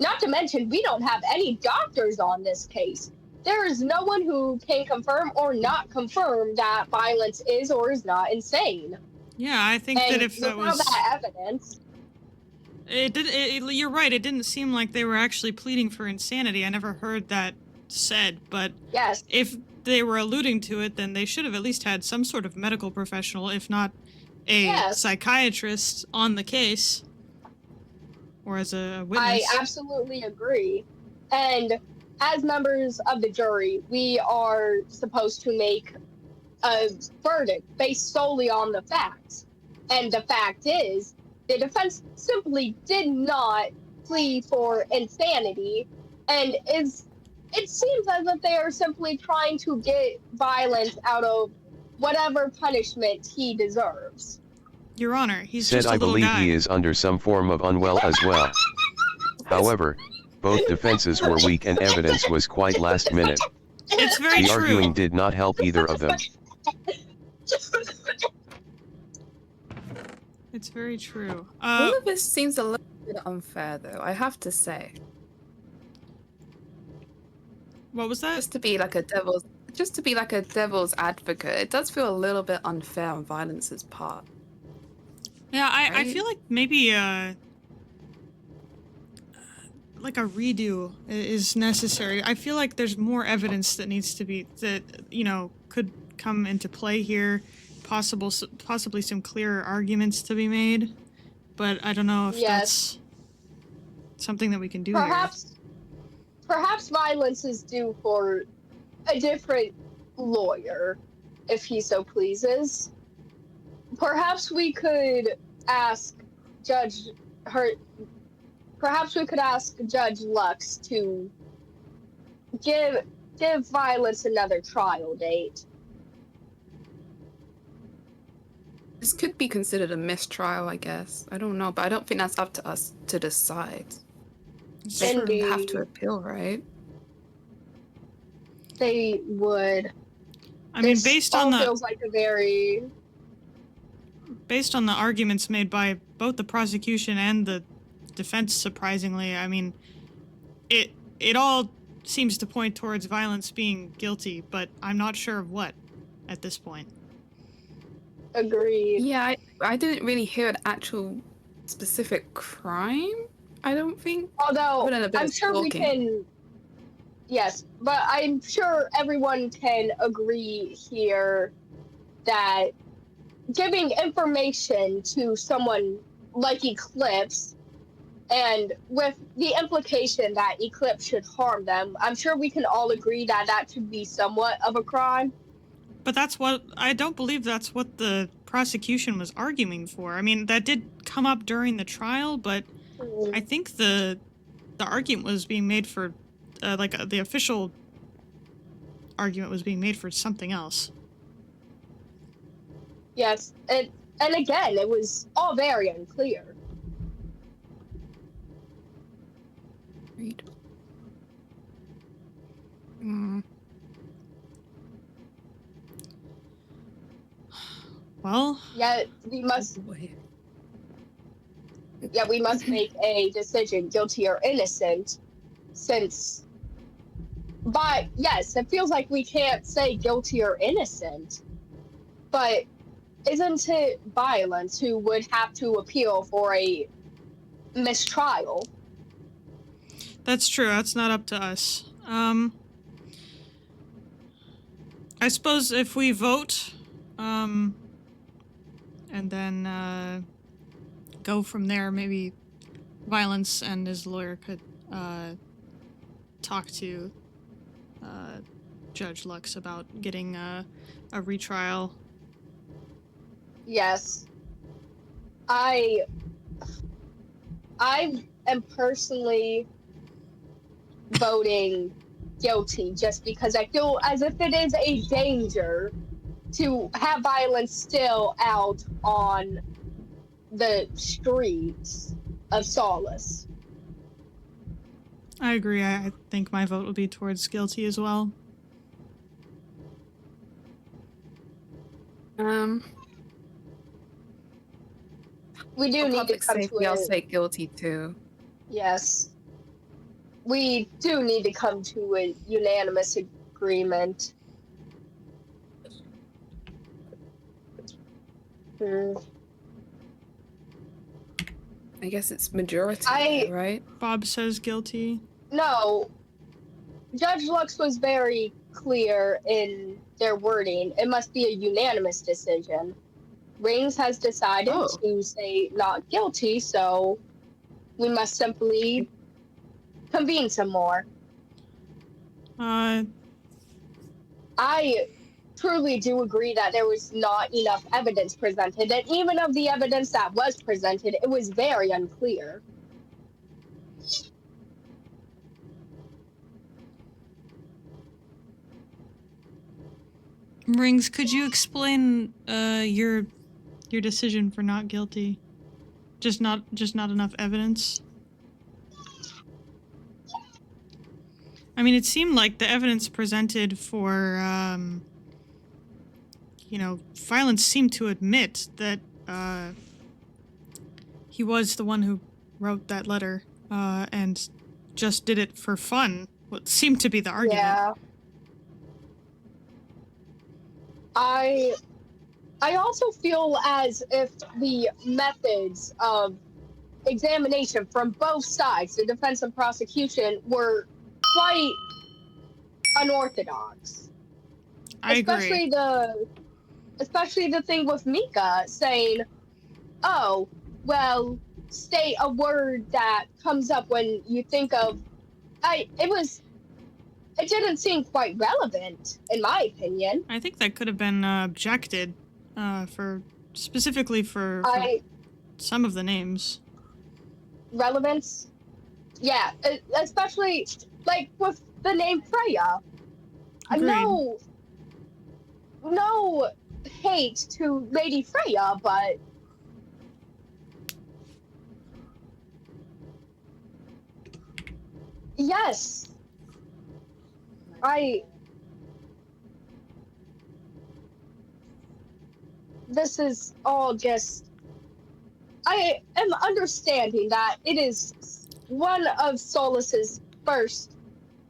Not to mention, we don't have any doctors on this case. there is no one who can confirm or not confirm that violence is or is not insane. Yeah, I think And that if that without was... that evidence, You're right, it didn't seem like they were actually pleading for insanity. I never heard that said, but yes, if they were alluding to it, then they should have at least had some sort of medical professional, if not a yes, psychiatrist, on the case. Or as a I witness. absolutely agree. And as members of the jury, we are supposed to make a verdict based solely on the facts. And the fact is, the defense simply did not plea for insanity, and it seems as if they are simply trying to get violence out of whatever punishment he deserves. Your Honor, he's Said just a I little believe guy. he is under some form of unwell as well. However, both defenses were weak and evidence was quite last minute. It's very The true. arguing did not help either of them. It's very true. All of this seems a little bit unfair, though, I have to say. What was that? Just to be like a devil's advocate, it does feel a little bit unfair on Violence's part. Yeah, I Right? feel like maybe like a redo is necessary. I feel like there's more evidence that needs to be, that, you know, could come into play here. Possibly some clearer arguments to be made. But I don't know if Yes. that's something that we can do Perhaps Violence is due for a different lawyer, if he so pleases. Perhaps we could ask Judge Lux to give Violence another trial date. This could be considered a mistrial, I guess. I don't know, but I don't think that's up to us to decide. They Indeed. have to appeal, right? They would. I mean, This based all on the feels like a very arguments made by both the prosecution and the defense, surprisingly, I mean, it all seems to point towards Violence being guilty, but I'm not sure of what at this point. agreed. Yeah, I didn't really hear an actual specific crime, I don't think. Although Other than a bit I'm of sure we stalking. can. Yes, but I'm sure everyone can agree here that giving information to someone like Eclipse, and with the implication that Eclipse should harm them, I'm sure we can all agree that that should be somewhat of a crime. But I don't believe that's what the prosecution was arguing for. I mean, that did come up during the trial, but I think the argument was being made for, the official argument was being made for something else. Yes, and again, it was all very unclear. Right. Hmm. Well, Yet we must. Boy. Yeah, we must make a decision, guilty or innocent, since. But yes, it feels like we can't say guilty or innocent. But isn't it Violence who would have to appeal for a mistrial? that's true. That's not up to us. I suppose if we vote, and then go from there, maybe Violence and his lawyer could talk to Judge Lux about getting a retrial. Yes. I am personally voting guilty just because I feel as if it is a danger to have Violence still out on the streets of Solace. I agree. I think my vote will be towards guilty as well. We do For need to public come safety, I'll to a say guilty too. yes. we do need to come to a unanimous agreement. I guess it's majority, right? Bob says guilty. No, Judge Lux was very clear in their wording. It must be a unanimous decision. Rings has decided to say not guilty, so we must simply convene some more. I truly do agree that there was not enough evidence presented, and even of the evidence that was presented, it was very unclear. Rings, could you explain your decision for not guilty? Just not enough evidence? I mean, it seemed like the evidence presented for Violence seemed to admit that he was the one who wrote that letter and just did it for fun. What seemed to be the argument. Yeah. I also feel as if the methods of examination from both sides, the defense and prosecution, were quite unorthodox. I agree. Especially the thing with Mika saying, "Oh, well, state a word that comes up when you think of." It didn't seem quite relevant, in my opinion. I think that could have been objected specifically for some of the names. Relevance? Yeah, especially, like, with the name Freya. No hate to Lady Freya, but yes. This is all just... I am understanding that it is one of Solace's first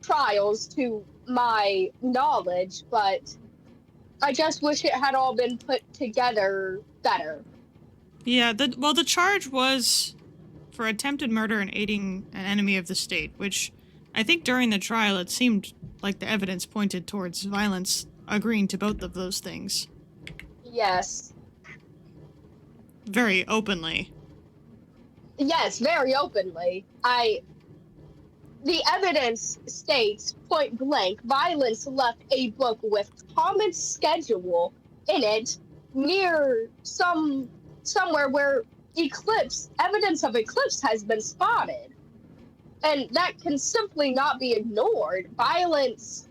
trials to my knowledge, but I just wish it had all been put together better. Yeah, the charge was for attempted murder and aiding an enemy of the state, which I think during the trial it seemed like the evidence pointed towards Violence agreeing to both of those things. Yes. Very openly. Yes, very openly. The evidence states, point blank, Violence left a book with common schedule in it near somewhere where evidence of eclipse has been spotted. And that can simply not be ignored. Violence,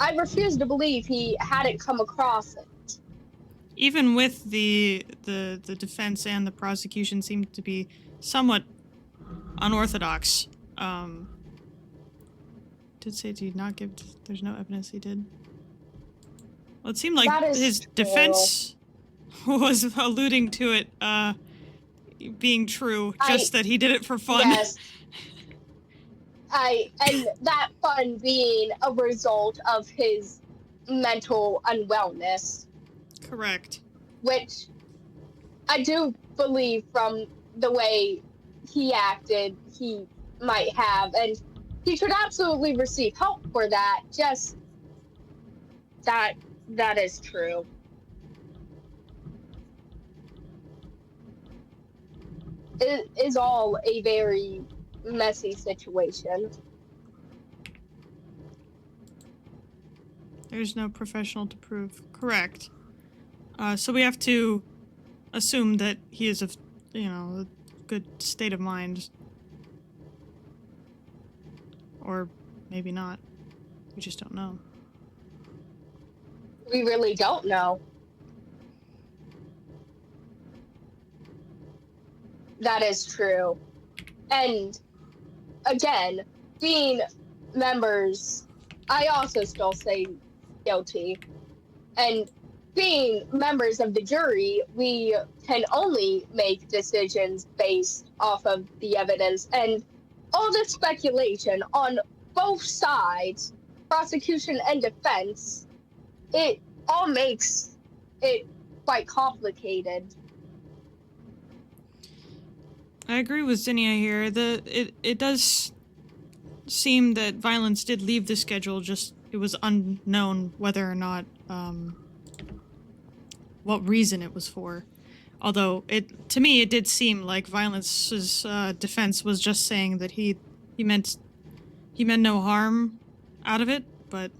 I refuse to believe he hadn't come across it. Even with the defense and the prosecution seemed to be somewhat unorthodox. Did say did not give. There's no evidence he did. Well, it seemed like his defense was alluding to it being true, just that he did it for fun. Yes. And that fun being a result of his mental unwellness. Correct. Which I do believe from the way he acted, he might have, and he should absolutely receive help for that. Just that is true. It is all a very messy situation. There's no professional to prove. Correct. So we have to assume that he is a good state of mind. Or maybe not. We just don't know. We really don't know. That is true. And again, being members, I also still say guilty. And being members of the jury, we can only make decisions based off of the evidence. And all this speculation on both sides, prosecution and defense, it all makes it quite complicated. I agree with Zinnia here. It does seem that violence did leave the schedule, just it was unknown whether or not what reason it was for. Although to me it did seem like Violence's defense was just saying that he meant no harm out of it, but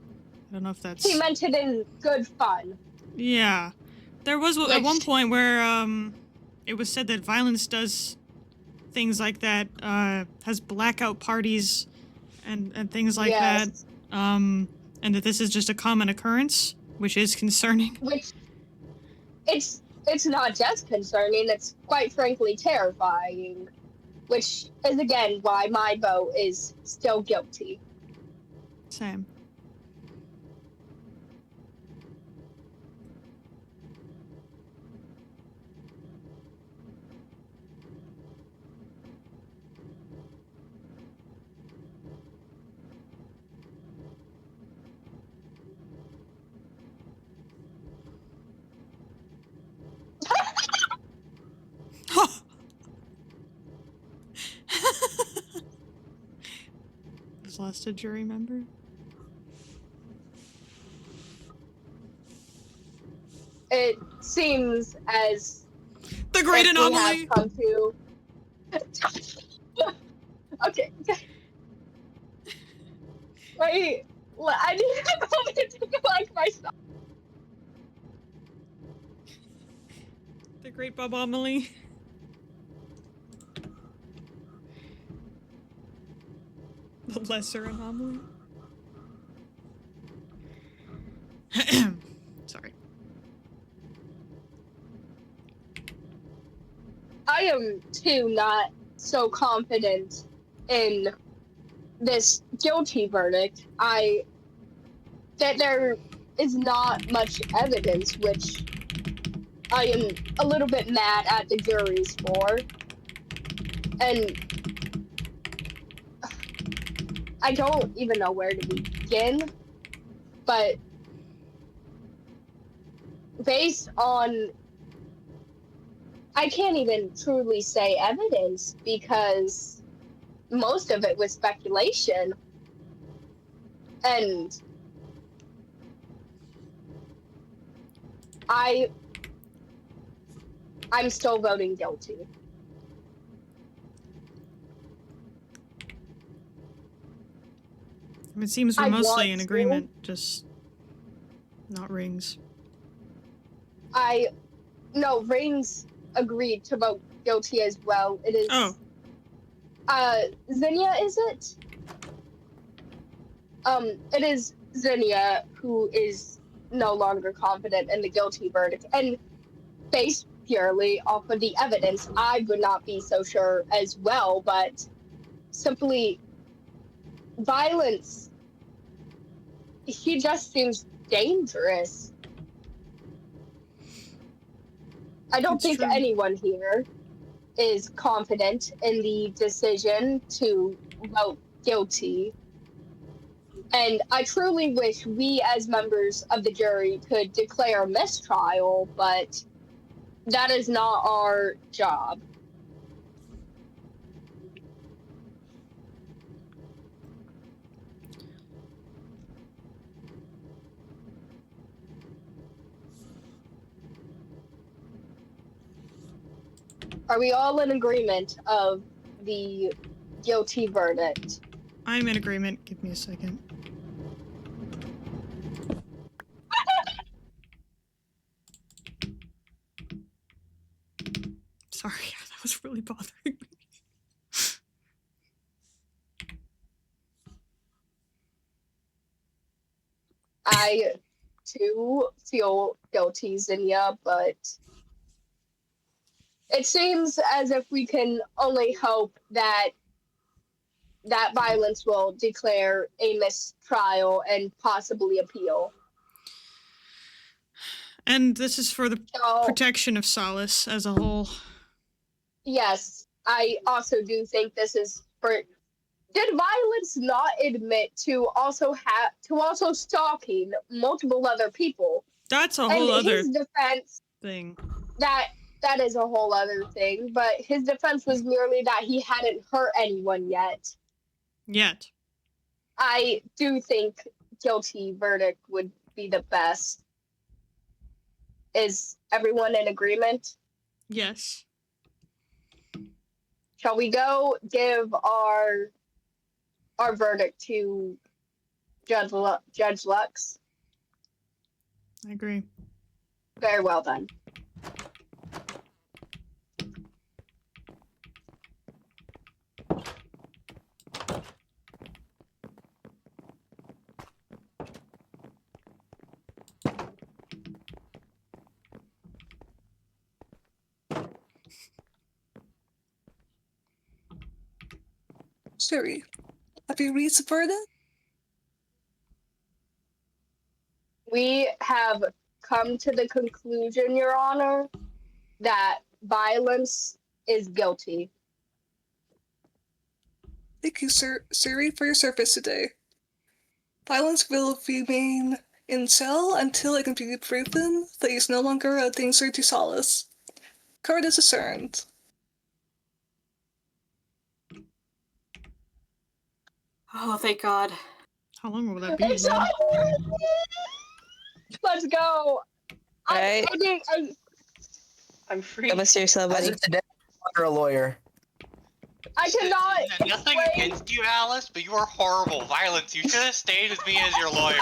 I don't know if that's... He meant it in good fun. Yeah. There was at one point where it was said that Violence does things like that, has blackout parties and things like that, and that this is just a common occurrence, which is concerning. Which, it's not just concerning, it's quite frankly terrifying, which is again why my vote is still guilty. Same. Was lost a jury member? It seems as the great anomaly we have come to. Okay. Wait, I need a moment to collect myself. The great Bob-omaly. The lesser anomaly. Sorry. I am too not so confident in this guilty verdict. That there is not much evidence, which I am a little bit mad at the juries for. And I don't even know where to begin, but based on, I can't even truly say evidence because most of it was speculation. And I'm still voting guilty. It seems we're mostly in agreement, just not Rings. No, Rings agreed to vote guilty as well. It is. Oh. Zinnia, is it? It is Zinnia who is no longer confident in the guilty verdict. And based purely off of the evidence, I would not be so sure as well, but simply Violence, he just seems dangerous. I don't think anyone here is confident in the decision to vote guilty. And I truly wish we as members of the jury could declare mistrial, but that is not our job. Are we all in agreement of the guilty verdict? I'm in agreement. Give me a second. Sorry, that was really bothering me. I, too, feel guilty, Zinnia, but it seems as if we can only hope that Violence will declare a mistrial and possibly appeal. And this is for the protection of Solace as a whole. Yes, I also do think this is for Did Violence not admit to also stalking multiple other people? That's a whole other his defense thing. That is a whole other thing, but his defense was merely that he hadn't hurt anyone yet. Yet. I do think guilty verdict would be the best. Is everyone in agreement? Yes. Shall we go give our verdict to Judge Lux? I agree. Very well then. Siri, have you reached the verdict? We have come to the conclusion, Your Honor, that Violence is guilty. Thank you, Siri, for your service today. Violence will remain in cell until it can be proven that he is no longer a danger to Solace. Court is adjourned. Oh, thank God. How long will that be? It's over! Let's go. Right. I'm free. Come serious, As somebody. of today, I'm under a lawyer. I cannot. Nothing against you, Alice, but you are horrible. Violence, you should have stayed with me as your lawyer.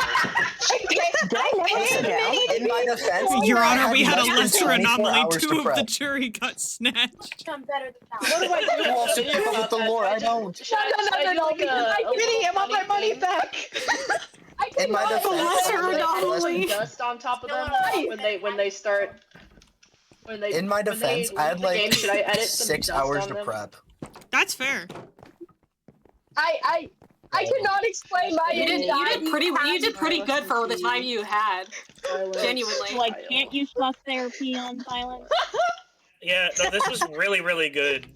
In my defense, Your I Honor, we had a less than lesser 24 anomaly. hours to 2 of the prep. jury got snatched. I'm better than that. What do I do? You also keep up with the lore, I don't. Should I do like a kidding, I want my money back. In my defense, lesser I anomaly. had Dust on top of them when they start. in my defense, I had like should I edit 6 dust hours on to them? prep. That's fair. I cannot explain my You did pretty good for the time you had. Genuinely. Like, can't you suck therapy on Violence? Yeah, no, this was really, really good.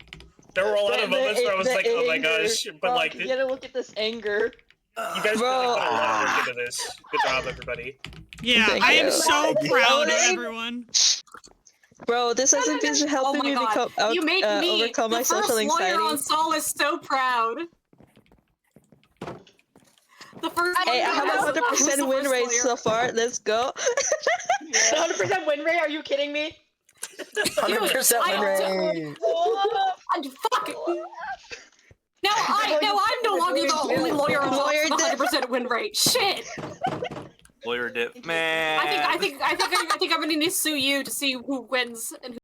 There were a lot of moments where I was like, oh my gosh, but like, You gotta look at this anger. you guys really put a lot of work into this. Good job, everybody. Yeah, Thank I am you. so proud of everyone. Bro, this hasn't been helping me You make me, overcome the my first social lawyer anxiety. on Solace, so proud. The first Hey, I lawyer have on a 100% win Solace rate lawyer. so far. Let's go. 100% win rate? Are you kidding me? 100% win rate. Fuck. Now I'm no longer the only lawyer on Solace with a 100% win rate. Shit. Lawyer dip, man. I think I'm gonna need to sue you to see who wins and who